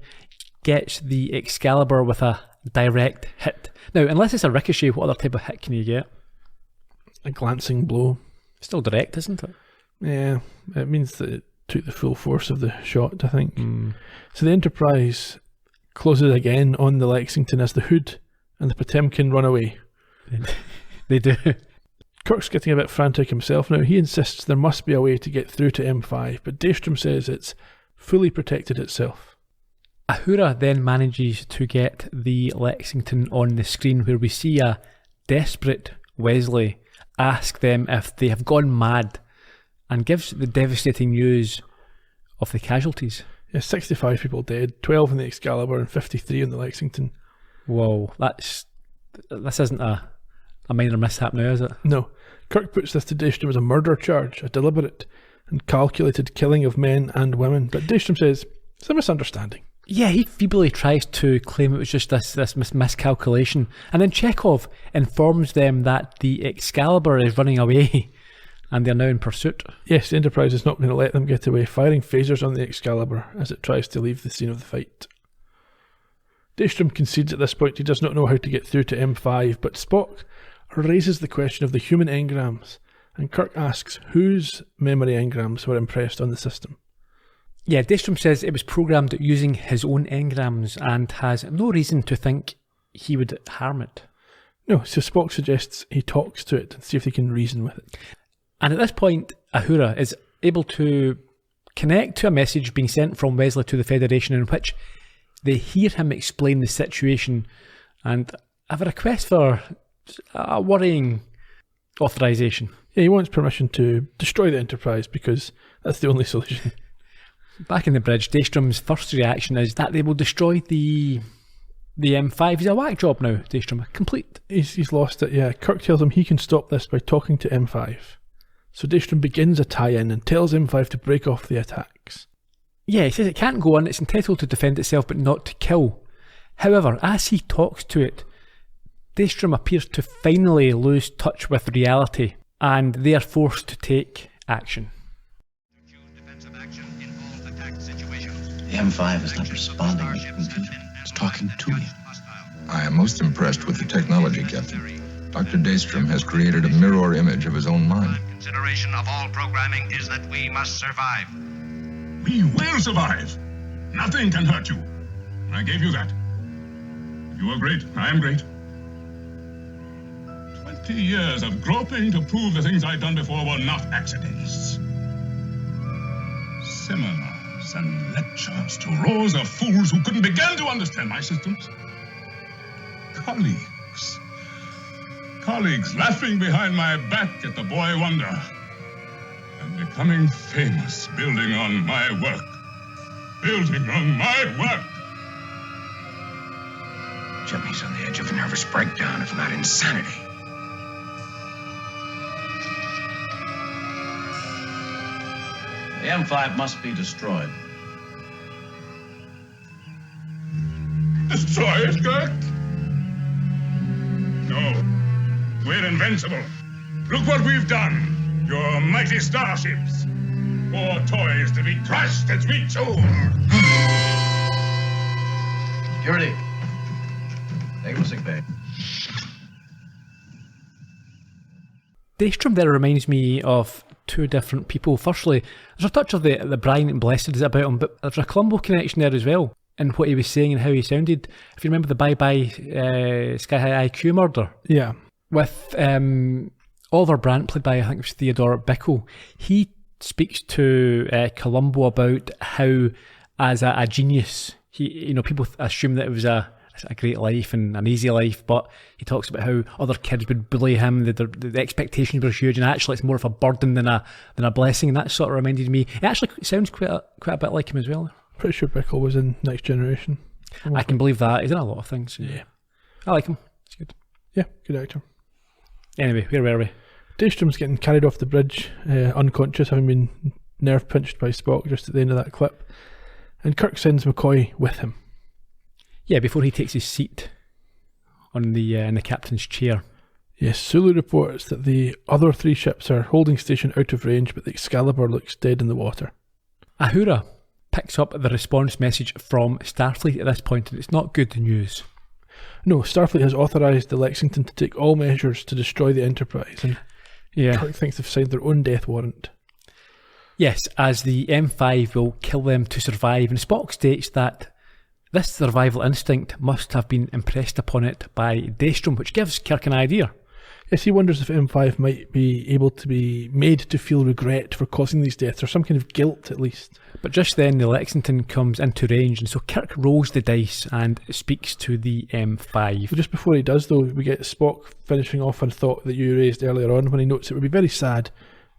gets the Excalibur with a direct hit. Now, unless it's a ricochet, what other type of hit can you get? A glancing blow. Still direct, isn't it? Yeah, it means that it took the full force of the shot, I think. So the Enterprise closes again on the Lexington as the Hood and the Potemkin run away. They do. Kirk's getting a bit frantic himself now. He insists there must be a way to get through to M5, but Daystrom says it's fully protected itself. Uhura then manages to get the Lexington on the screen, where we see a desperate Wesley ask them if they have gone mad, and gives the devastating news of the casualties. Yeah, 65 people dead, 12 in the Excalibur and 53 in the Lexington. Whoa, this isn't a minor mishap now, is it? No. Kirk puts this to Daystrom as a murder charge, a deliberate and calculated killing of men and women, but Daystrom says it's a misunderstanding. Yeah, he feebly tries to claim it was just this miscalculation, and then Chekhov informs them that the Excalibur is running away and they're now in pursuit. Yes, the Enterprise is not going to let them get away, firing phasers on the Excalibur as it tries to leave the scene of the fight. Daystrom concedes at this point he does not know how to get through to M5, but Spock raises the question of the human engrams, and Kirk asks whose memory engrams were impressed on the system. Yeah, Daystrom says it was programmed using his own engrams and has no reason to think he would harm it. No, so Spock suggests he talks to it and see if they can reason with it. And at this point, Uhura is able to connect to a message being sent from Wesley to the Federation, in which they hear him explain the situation and have a request for a worrying authorization. Yeah, he wants permission to destroy the Enterprise because that's the only solution. Back in the bridge, Daystrom's first reaction is that they will destroy the M5. He's a whack job now, Daystrom. Complete. He's lost it, yeah. Kirk tells him he can stop this by talking to M5. So Daystrom begins a tie-in and tells M5 to break off the attacks. Yeah, he says it can't go on, it's entitled to defend itself but not to kill. However, as he talks to it, Daystrom appears to finally lose touch with reality, and they are forced to take action. The M5 is not responding. The computer is talking to me. I am most impressed with the technology, Captain. Dr. Daystrom has created a mirror image of his own mind. Consideration of all programming is that we must survive. We will survive. Nothing can hurt you. I gave you that. You are great. I am great. 20 years of groping to prove the things I'd done before were not accidents. Seminars and lectures to rows of fools who couldn't begin to understand my systems. Colleagues laughing behind my back at the boy wonder. And becoming famous building on my work. Building on my work. Jimmy's on the edge of a nervous breakdown, if not insanity. The M5 must be destroyed. Destroy it, Kirk? No. We're invincible. Look what we've done. Your mighty starships. More toys to be crushed as we choose. Security. Take him to sick bay. Daystrom there reminds me of two different people. Firstly, there's a touch of the Brian and Blessed about him, but there's a Columbo connection there as well, and what he was saying and how he sounded. If you remember the Bye Bye Sky High IQ murder, Yeah. with Oliver Brandt, played by I think it was Theodore Bickle, he speaks to Columbo about how, as a genius, people assume that it was a great life and an easy life, but he talks about how other kids would bully him, the expectations were huge, and actually it's more of a burden than a blessing, and that sort of reminded me. It actually sounds quite a bit like him as well. Pretty sure Bickle was in Next Generation. I can believe that. He's in a lot of things. Yeah. I like him. It's good. Yeah, good actor. Anyway, where were we? Daystrom's getting carried off the bridge, unconscious, having been nerve pinched by Spock just at the end of that clip. And Kirk sends McCoy with him. Yeah, before he takes his seat on the in the captain's chair. Yes, Sulu reports that the other three ships are holding station out of range, but the Excalibur looks dead in the water. Ahura picks up the response message from Starfleet at this point, and it's not good news. No, Starfleet has authorised the Lexington to take all measures to destroy the Enterprise, and Kirk thinks they've signed their own death warrant. Yes, as the M5 will kill them to survive, and Spock states that this survival instinct must have been impressed upon it by Daystrom, which gives Kirk an idea. Yes, he wonders if M5 might be able to be made to feel regret for causing these deaths, or some kind of guilt at least. But just then the Lexington comes into range, and so Kirk rolls the dice and speaks to the M5. Just before he does, though, we get Spock finishing off a thought that you raised earlier on when he notes it would be very sad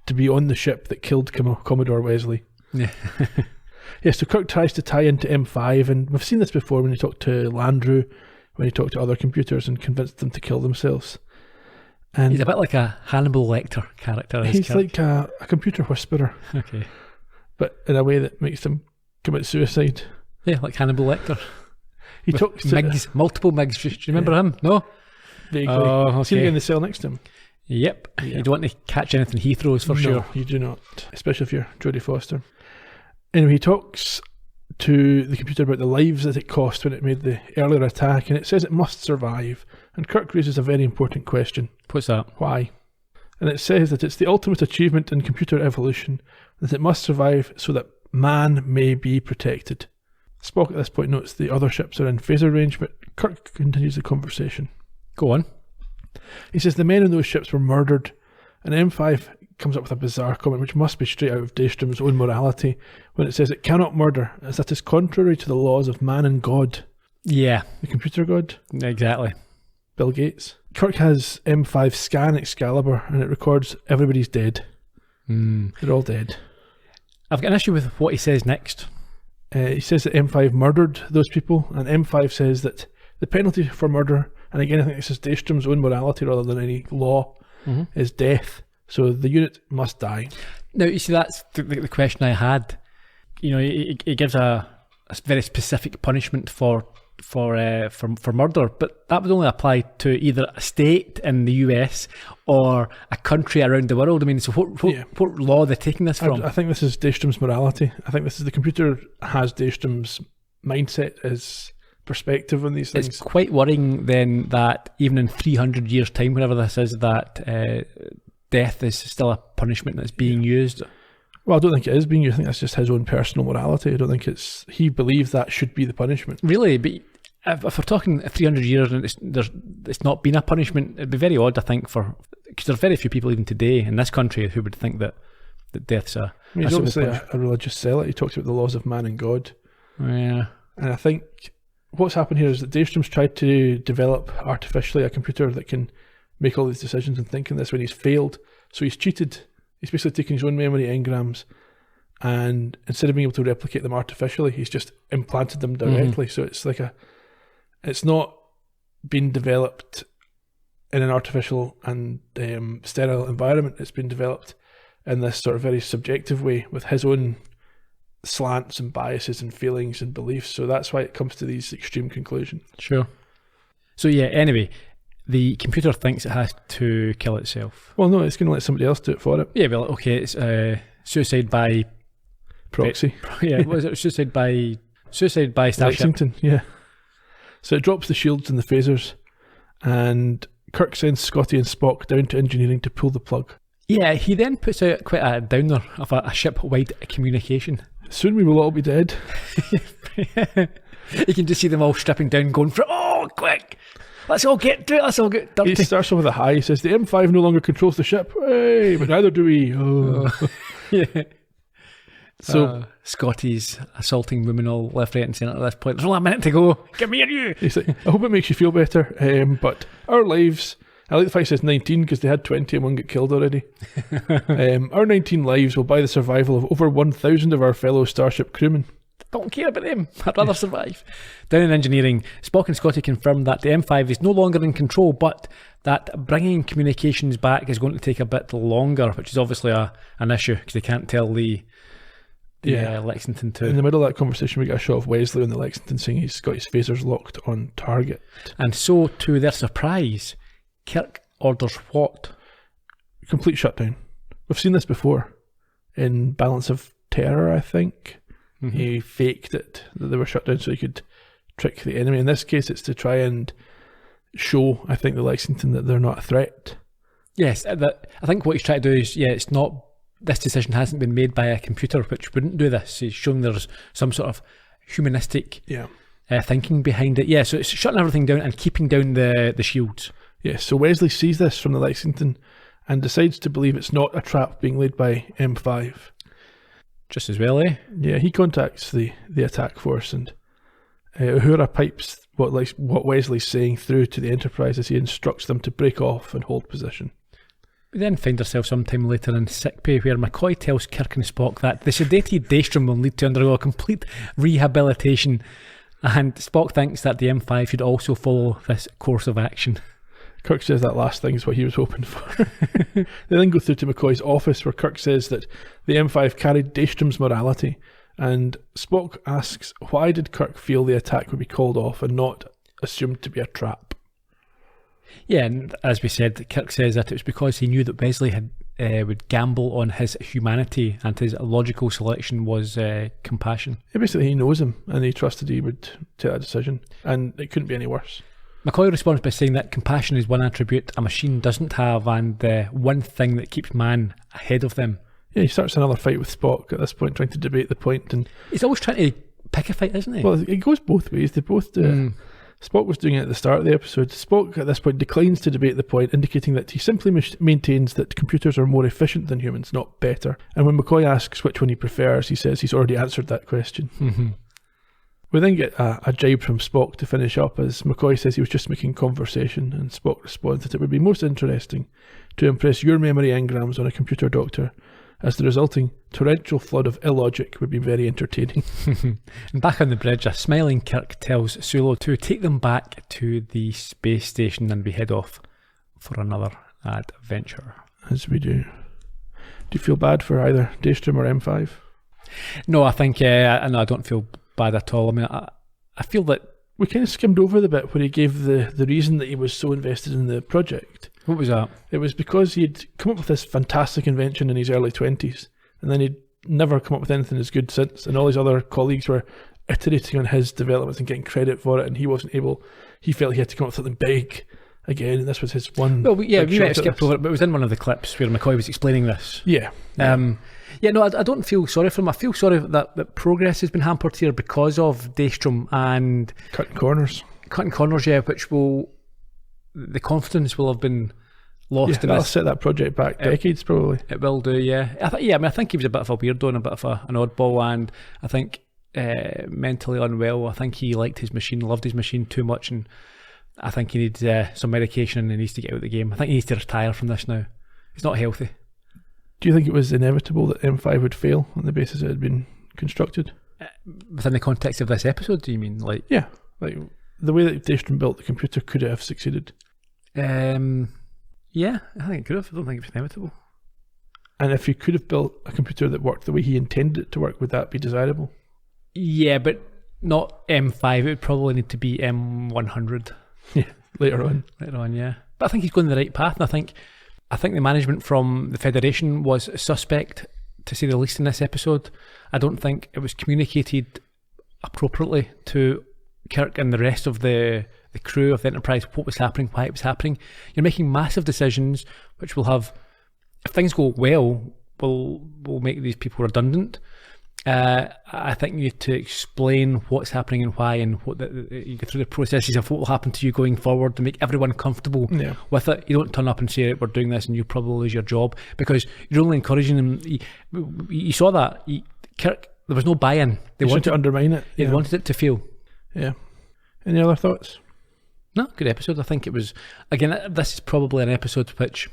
to be on the ship that killed Commodore Wesley. Yeah. Yeah, so Kirk tries to tie into M5, and we've seen this before when he talked to Landru, when he talked to other computers and convinced them to kill themselves. And he's a bit like a Hannibal Lecter character. He's like a computer whisperer. Okay. But in a way that makes them commit suicide. Yeah, like Hannibal Lecter. He talks to Migs, multiple Migs. Do you remember him? No? Vaguely. Oh, okay. See the guy in the cell next to him? Yep. You don't want to catch anything he throws for sure. No, you do not. Especially if you're Jodie Foster. Anyway, he talks to the computer about the lives that it cost when it made the earlier attack, and it says it must survive. And Kirk raises a very important question. What's that? Why? And it says that it's the ultimate achievement in computer evolution, that it must survive so that man may be protected. Spock at this point notes the other ships are in phaser range, but Kirk continues the conversation. Go on. He says the men in those ships were murdered, and M5 comes up with a bizarre comment which must be straight out of Daystrom's own morality when it says it cannot murder, as that is contrary to the laws of man and God. Yeah. The computer god? Exactly. Bill Gates. Kirk has M5 scan Excalibur and it records everybody's dead. They're all dead. I've got an issue with what he says next. He says that M5 murdered those people, and M5 says that the penalty for murder, and again I think this is Daystrom's own morality rather than any law, is death. So the unit must die. Now, you see, that's the question I had. You know, it gives a very specific punishment for murder, but that would only apply to either a state in the US or a country around the world. I mean, so what law are they taking this from? I think this is Daystrom's morality. I think this is the computer has Daystrom's mindset as perspective on these things. It's quite worrying then that even in 300 years' time, whenever this is, that death is still a punishment that's being used. Well, I don't think it is being used. I think that's just his own personal morality. I don't think he believes that should be the punishment. Really, but if we're talking 300 years and it's not been a punishment, it'd be very odd, I think, because there are very few people even today in this country who would think that death's a... He's obviously a religious zealot. He talks about the laws of man and God. Yeah. And I think what's happened here is that Daystrom tried to develop artificially a computer that can make all these decisions and think in this when he's failed. So he's cheated. He's basically taken his own memory engrams, and instead of being able to replicate them artificially, he's just implanted them directly. So it's like it's not been developed in an artificial and sterile environment. It's been developed in this sort of very subjective way with his own slants and biases and feelings and beliefs. So that's why it comes to these extreme conclusions. Sure. So yeah, anyway, the computer thinks it has to kill itself. Well, no, it's going to let somebody else do it for it. Yeah, well, okay, it's suicide by... proxy. Yeah, what is it? Suicide by Starship. Lexington, yeah. So it drops the shields and the phasers, and Kirk sends Scotty and Spock down to engineering to pull the plug. Yeah, he then puts out quite a downer of a ship-wide communication. Soon we will all be dead. You can just see them all stripping down, going for, oh, quick, let's all get to it, let's all get dirty. He starts off with a high. He says, the M5 no longer controls the ship. Hey, but neither do we. Oh. Yeah. So Scotty's assaulting women all left, right and centre at this point. There's only a minute to go. Give me a you. He's like, I hope it makes you feel better. But our lives... I like the fact he says 19 because they had 20 and one got killed already. Our 19 lives will buy the survival of over 1,000 of our fellow Starship crewmen. Don't care about them. I'd rather survive. Down in engineering, Spock and Scotty confirm that the M5 is no longer in control, but that bringing communications back is going to take a bit longer, which is obviously an issue because they can't tell the Lexington to... In the middle of that conversation, we get a shot of Wesley on the Lexington saying he's got his phasers locked on target. And so, to their surprise, Kirk orders what? Complete shutdown. We've seen this before in Balance of Terror, I think. Mm-hmm. He faked it, that they were shut down so he could trick the enemy. In this case, it's to try and show, I think, the Lexington that they're not a threat. Yes, I think what he's trying to do is, it's not... This decision hasn't been made by a computer, which wouldn't do this. He's showing there's some sort of humanistic thinking behind it. Yeah, so it's shutting everything down and keeping down the shields. Yes, so Wesley sees this from the Lexington and decides to believe it's not a trap being laid by M5. Just as well, eh? Yeah, he contacts the attack force, and Uhura pipes what Wesley's saying through to the Enterprise as he instructs them to break off and hold position. We then find ourselves sometime later in sickbay where McCoy tells Kirk and Spock that the sedated Daystrom will need to undergo a complete rehabilitation, and Spock thinks that the M5 should also follow this course of action. Kirk says that last thing is what he was hoping for. They then go through to McCoy's office where Kirk says that the M5 carried Daystrom's morality, and Spock asks why did Kirk feel the attack would be called off and not assumed to be a trap. Yeah, and as we said, Kirk says that it was because he knew that Wesley would gamble on his humanity, and his logical selection was compassion. Yeah, basically, he knows him, and he trusted he would take that decision, and it couldn't be any worse. McCoy responds by saying that compassion is one attribute a machine doesn't have, and one thing that keeps man ahead of them. Yeah, he starts another fight with Spock at this point, trying to debate the point, and he's always trying to pick a fight, isn't he? Well, it goes both ways. They both do. Spock was doing it at the start of the episode. Spock at this point declines to debate the point, indicating that he simply maintains that computers are more efficient than humans, not better. And when McCoy asks which one he prefers, he says he's already answered that question. Mm-hmm. We then get a jibe from Spock to finish up, as McCoy says he was just making conversation, and Spock responds that it would be most interesting to impress your memory engrams on a computer, Doctor, as the resulting torrential flood of illogic would be very entertaining. And back on the bridge, a smiling Kirk tells Sulu to take them back to the space station, and we head off for another adventure. As we do. Do you feel bad for either Daystrom or M5? No, I think I don't feel bad at all. I mean, I feel that we kind of skimmed over the bit where he gave the reason that he was so invested in the project. What was that? It was because he'd come up with this fantastic invention in his early 20s, and then he'd never come up with anything as good since, and all his other colleagues were iterating on his developments and getting credit for it, and he wasn't able. He felt he had to come up with something big again, and this was his one. Well, we big might shot have at skipped this. over it, but it was in one of the clips where McCoy was explaining this. Yeah. No, I don't feel sorry for him. I feel sorry that progress has been hampered here because of Daystrom and Cutting corners, yeah, which the confidence will have been lost in that'll this. set that project back decades, probably. It will do, yeah. I think he was a bit of a weirdo and a bit of an oddball, and I think mentally unwell. I think he liked his machine, loved his machine too much, and I think he needs some medication and he needs to get out of the game. I think he needs to retire from this now. It's not healthy. Do you think it was inevitable that M5 would fail on the basis it had been constructed? Within the context of this episode, do you mean? Yeah, like the way that Daystrom built the computer, could it have succeeded? Yeah, I think it could have. I don't think it was inevitable. And if he could have built a computer that worked the way he intended it to work, would that be desirable? Yeah, but not M5. It would probably need to be M100. Yeah, later on. Yeah. But I think he's going the right path, and I think the management from the Federation was suspect, to say the least, in this episode. I don't think it was communicated appropriately to Kirk and the rest of the crew of the Enterprise what was happening, why it was happening. You're making massive decisions which will have, if things go well, will make these people redundant. I think you need to explain what's happening and why, and what you go through the processes of what will happen to you going forward to make everyone comfortable with it. You don't turn up and say, we're doing this and you probably lose your job, because you're only encouraging them. You saw that. Kirk, there was no buy-in. They wanted to undermine it. They wanted it to fail. Yeah. Any other thoughts? No, good episode. I think it was, again, this is probably an episode which,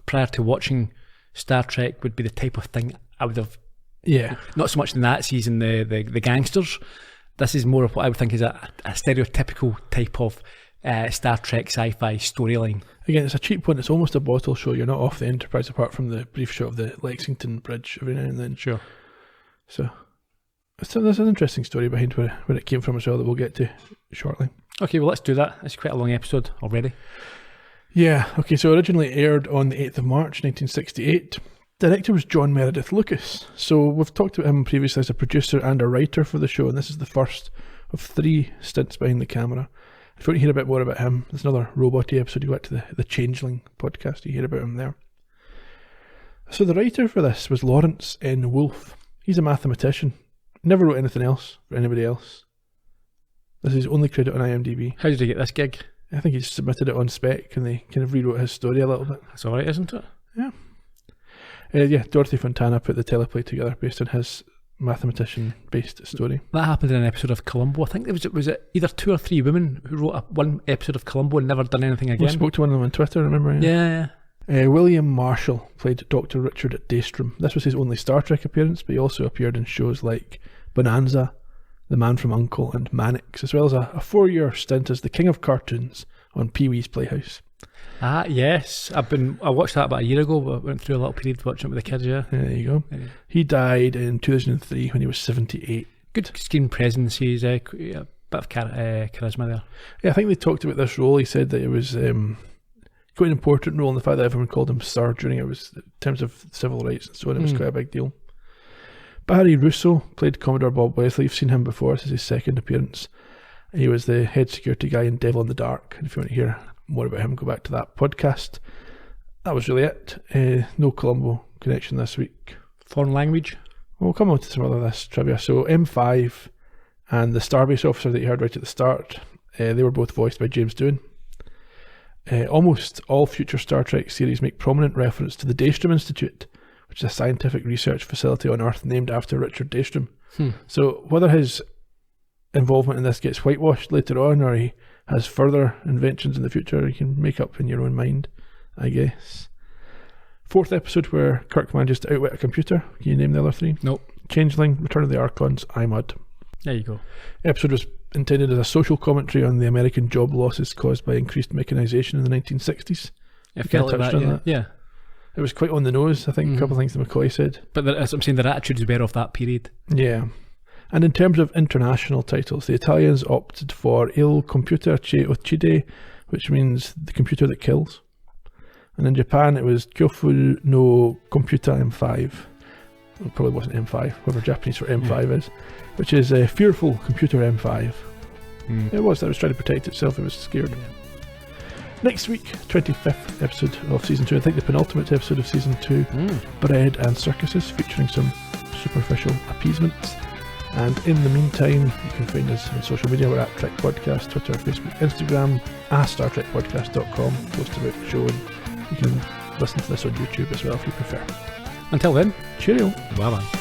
prior to watching Star Trek, would be the type of thing I would have. Yeah. Not so much the Nazis and the gangsters. This is more of what I would think is a stereotypical type of Star Trek sci-fi storyline. Again, it's a cheap one. It's almost a bottle show. You're not off the Enterprise apart from the brief shot of the Lexington Bridge every now and then. Sure. So there's an interesting story behind where it came from as well that we'll get to shortly. Okay, well, let's do that. It's quite a long episode already. Yeah, okay, so originally aired on the 8th of March 1968. Director was John Meredith Lucas. So we've talked about him previously as a producer and a writer for the show, and this is the first of 3 stints behind the camera. If you want to hear a bit more about him, there's another robot episode. You go back to the Changeling podcast, you hear about him there. So the writer for this was Lawrence N. Wolfe. He's a mathematician. Never wrote anything else for anybody else. This is his only credit on IMDb. How did he get this gig? I think he submitted it on spec and they kind of rewrote his story a little bit. That's alright, isn't it? Yeah. Dorothy Fontana put the teleplay together based on his mathematician-based story. That happened in an episode of Columbo. I think was it either 2 or 3 women who wrote one episode of Columbo and never done anything again. We spoke to one of them on Twitter, remember? Yeah. William Marshall played Dr. Richard Daystrom. This was his only Star Trek appearance, but he also appeared in shows like Bonanza, The Man from U.N.C.L.E. and Mannix, as well as a 4-year stint as the King of Cartoons on Pee-wee's Playhouse. Ah, yes. I watched that about a year ago, but went through a little period watching it with the kids, yeah. There you go. Yeah. He died in 2003 when he was 78. Good screen presence. He's a bit of charisma there. Yeah, I think they talked about this role. He said that it was quite an important role in the fact that everyone called him Sir during it, was in terms of civil rights and so on. It was quite a big deal. Barry Russo played Commodore Bob Wesley. You've seen him before. This is his second appearance. He was the head security guy in Devil in the Dark. And if you want to hear more about him, go back to that podcast. That was really it. No Columbo connection this week. Foreign language? We'll come on to some other this trivia. So M5 and the Starbase officer that you heard right at the start, they were both voiced by James Doohan. Almost all future Star Trek series make prominent reference to the Daystrom Institute, which is a scientific research facility on Earth named after Richard Daystrom. So whether his involvement in this gets whitewashed later on or he has further inventions in the future, you can make up in your own mind, I guess. 4th episode where Kirk manages to outwit a computer. Can you name the other 3? Nope. Changeling, Return of the Archons, IMUD. There you go. Episode was intended as a social commentary on the American job losses caused by increased mechanization in the 1960s. I felt like that, yeah. It was quite on the nose, I think, a couple of things that McCoy said. But as I'm saying, their attitudes were of that period. Yeah. And in terms of international titles, the Italians opted for Il Computer che Uccide, which means the computer that kills. And in Japan, it was Kyofu no Computer M5. it probably wasn't M5, whatever Japanese for M5 is, which is a fearful computer M5. It was trying to protect itself, it was scared. Next week, 25th episode of Season 2, I think the penultimate episode of Season 2, Bread and Circuses, featuring some superficial appeasements. And in the meantime, you can find us on social media. We're at Trek Podcast, Twitter, Facebook, Instagram, StarTrekPodcast.com, post about the show, and you can listen to this on YouTube as well if you prefer. Until then, cheerio. Bye bye.